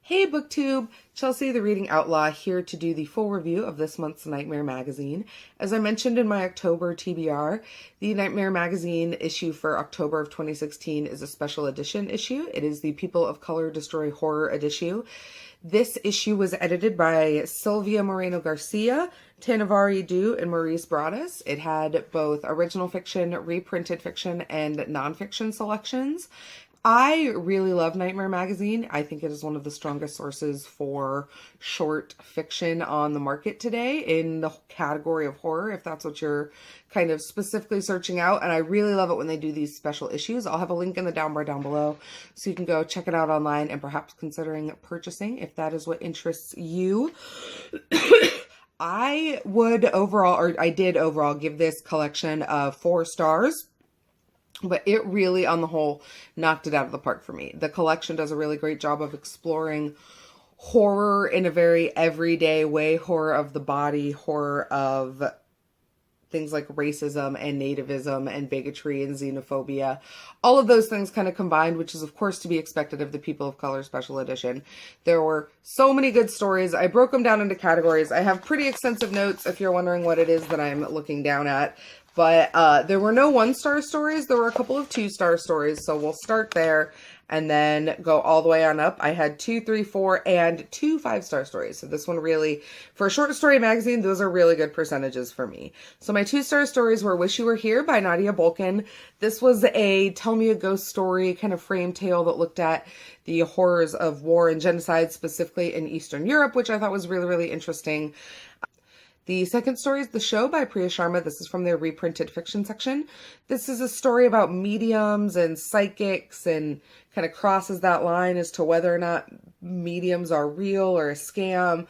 Hey BookTube! Chelsea the Reading Outlaw here to do the full review of this month's Nightmare Magazine. As I mentioned in my October TBR, the Nightmare Magazine issue for October of 2016 is a special edition issue. It is the People of Color Destroy Horror issue. This issue was edited by Sylvia Moreno Garcia, Tanavari Du, and Maurice Broaddus. It had both original fiction, reprinted fiction, and nonfiction selections. I really love Nightmare Magazine. I think it is one of the strongest sources for short fiction on the market today in the category of horror, if that's what you're kind of specifically searching out. And I really love it when they do these special issues. I'll have a link in the down bar down below so you can go check it out online and perhaps considering purchasing if that is what interests you. I did overall give this collection 4 stars. But it really, on the whole, knocked it out of the park for me. The collection does a really great job of exploring horror in a very everyday way. Horror of the body, horror of things like racism and nativism and bigotry and xenophobia. All of those things kind of combined, which is of course to be expected of the People of Color Special Edition. There were so many good stories. I broke them down into categories. I have pretty extensive notes if you're wondering what it is that I'm looking down at. But there were no 1-star stories. There were a couple of 2-star stories. So we'll start there and then go all the way on up. I had 2, 3, 4, and 2 5-star stories. So this one really, for a short story magazine, those are really good percentages for me. So my 2-star stories were Wish You Were Here by Nadia Bolkin. This was a tell me a ghost story kind of frame tale that looked at the horrors of war and genocide, specifically in Eastern Europe, which I thought was really, really interesting. The second story is The Show by Priya Sharma. This is from their reprinted fiction section. This is a story about mediums and psychics and kind of crosses that line as to whether or not mediums are real or a scam.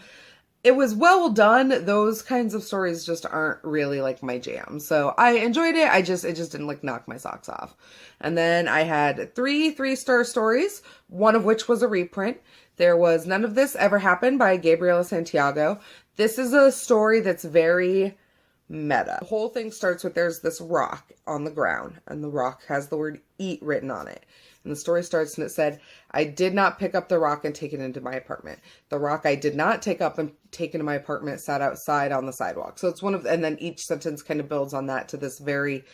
It was well done. Those kinds of stories just aren't really like my jam. So I enjoyed it. It just didn't like knock my socks off. And then I had 3 3-star stories, one of which was a reprint. There was None of This Ever Happened by Gabriela Santiago. This is a story that's very meta. The whole thing starts with there's this rock on the ground and the rock has the word eat written on it. And the story starts and it said, I did not pick up the rock and take it into my apartment. The rock I did not take up and take into my apartment sat outside on the sidewalk. So it's and then each sentence kind of builds on that to this very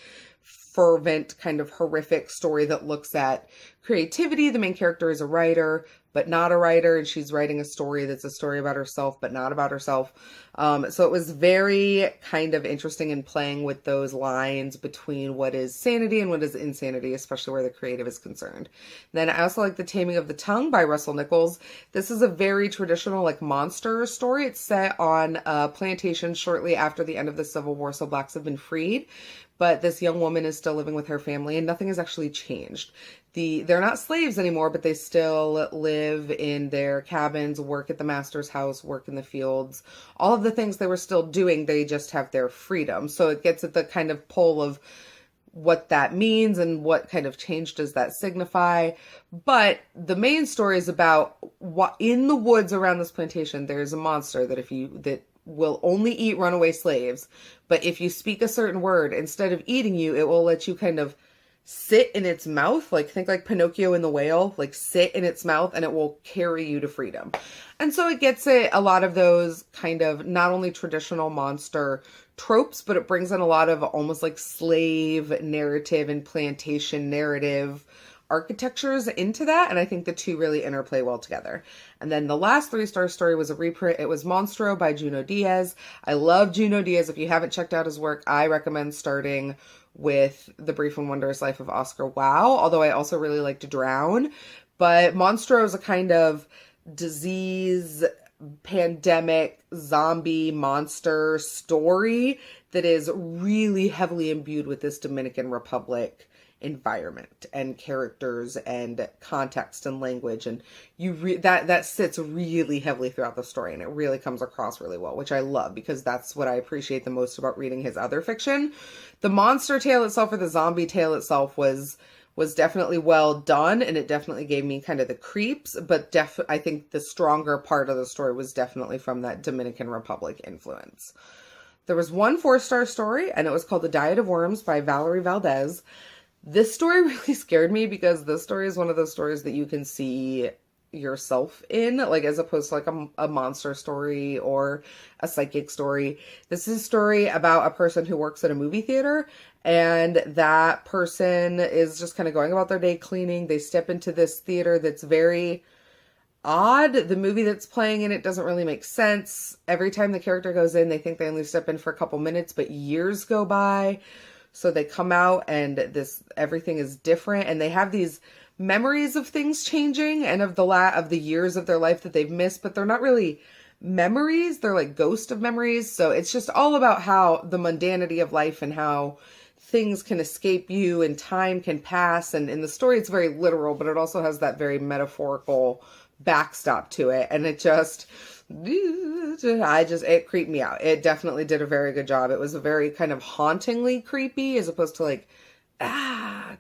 fervent kind of horrific story that looks at creativity. The main character is a writer, but not a writer, and she's writing a story that's a story about herself, but not about herself. So it was very kind of interesting in playing with those lines between what is sanity and what is insanity, especially where the creative is concerned. Then I also like The Taming of the Tongue by Russell Nichols. This is a very traditional like monster story. It's set on a plantation shortly after the end of the Civil War, so blacks have been freed. But this young woman is still living with her family and nothing has actually changed. They're not slaves anymore, but they still live in their cabins, work at the master's house, work in the fields. All of the things they were still doing, they just have their freedom. So it gets at the kind of pull of what that means and what kind of change does that signify. But the main story is about what in the woods around this plantation, there's a monster that will only eat runaway slaves. But if you speak a certain word, instead of eating you, it will let you kind of sit in its mouth. Like think like Pinocchio in the whale, like sit in its mouth and it will carry you to freedom. And so it gets a lot of those kind of not only traditional monster tropes, but it brings in a lot of almost like slave narrative and plantation narrative architectures into that, and I think the two really interplay well together. And then the last 3-star story was a reprint. It was Monstro by Junot Diaz. I love Junot Diaz. If you haven't checked out his work, I recommend starting with The Brief and Wondrous Life of Oscar Wilde, although I also really liked Drown. But Monstro is a kind of disease, pandemic, zombie, monster story that is really heavily imbued with this Dominican Republic environment and characters and context and language, and that sits really heavily throughout the story, and it really comes across really well, which I love because that's what I appreciate the most about reading his other fiction. The monster tale itself, or the zombie tale itself, was definitely well done, and it definitely gave me kind of the creeps, but I think the stronger part of the story was definitely from that Dominican Republic influence. There was one 4-star story, and it was called The Diet of Worms by Valerie Valdez. This story really scared me because this story is one of those stories that you can see yourself in, like as opposed to like a monster story or a psychic story. This is a story about a person who works at a movie theater, and that person is just kind of going about their day cleaning. They step into this theater that's very odd. The movie that's playing in it doesn't really make sense. Every time the character goes in, they think they only step in for a couple minutes, but years go by. So they come out and everything is different, and they have these memories of things changing and of the years of their life that they've missed, but they're not really memories. They're like ghost of memories. So it's just all about how the mundanity of life and how things can escape you and time can pass. And in the story, it's very literal, but it also has that very metaphorical backstop to it. And it creeped me out. It definitely did a very good job. It was a very kind of hauntingly creepy as opposed to like,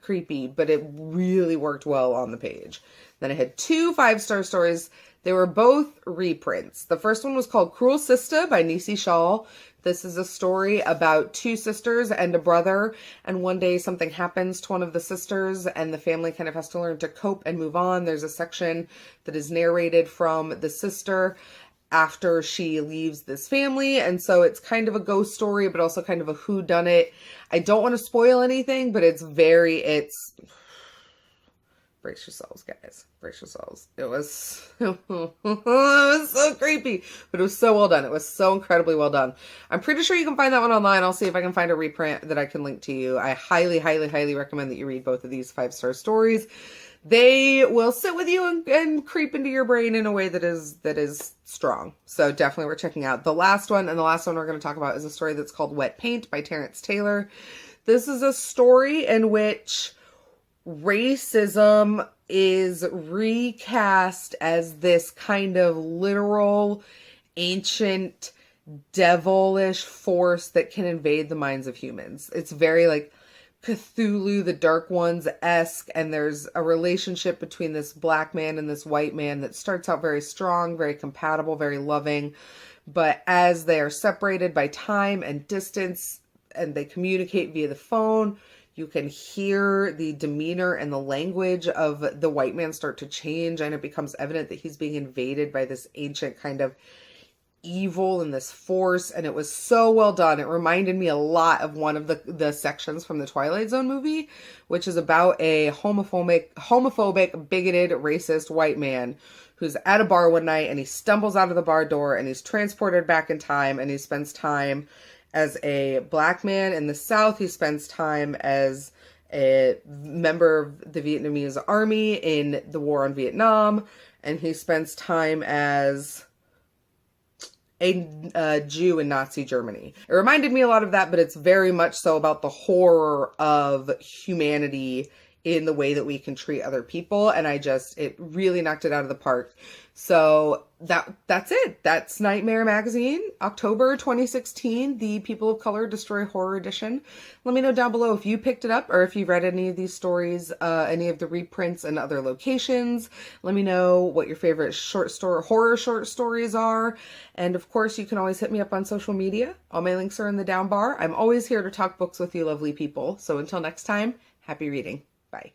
creepy, but it really worked well on the page. Then I had 2 5-star stories. They were both reprints. The first one was called Cruel Sista by Nisi Shawl. This is a story about 2 sisters and a brother, and one day something happens to one of the sisters and the family kind of has to learn to cope and move on. There's a section that is narrated from the sister after she leaves this family, and so it's kind of a ghost story, but also kind of a whodunit. I don't want to spoil anything, but it's brace yourselves, guys. Brace yourselves. It was, it was so creepy, but it was so well done. It was so incredibly well done. I'm pretty sure you can find that one online. I'll see if I can find a reprint that I can link to you. I highly, highly, highly recommend that you read both of these 5-star stories. They will sit with you and creep into your brain in a way that is strong. So definitely worth checking out. The last one we're going to talk about is a story that's called Wet Paint by Terrence Taylor. This is a story in which racism is recast as this kind of literal, ancient, devilish force that can invade the minds of humans. It's very like Cthulhu, the Dark Ones-esque, and there's a relationship between this black man and this white man that starts out very strong, very compatible, very loving, but as they are separated by time and distance and they communicate via the phone, you can hear the demeanor and the language of the white man start to change, and it becomes evident that he's being invaded by this ancient kind of evil and this force, and it was so well done. It reminded me a lot of one of the sections from the Twilight Zone movie, which is about a homophobic, bigoted, racist white man who's at a bar one night, and he stumbles out of the bar door, and he's transported back in time, and he spends time as a black man in the South. He spends time as a member of the Vietnamese army in the war on Vietnam, and he spends time as a Jew in Nazi Germany. It reminded me a lot of that, but it's very much so about the horror of humanity in the way that we can treat other people. And it really knocked it out of the park. So that's it. That's Nightmare Magazine, October 2016, the People of Color Destroy Horror Edition. Let me know down below if you picked it up or if you read any of these stories, any of the reprints and other locations. Let me know what your favorite horror short stories are. And of course, you can always hit me up on social media. All my links are in the down bar. I'm always here to talk books with you lovely people. So until next time, happy reading. Bye.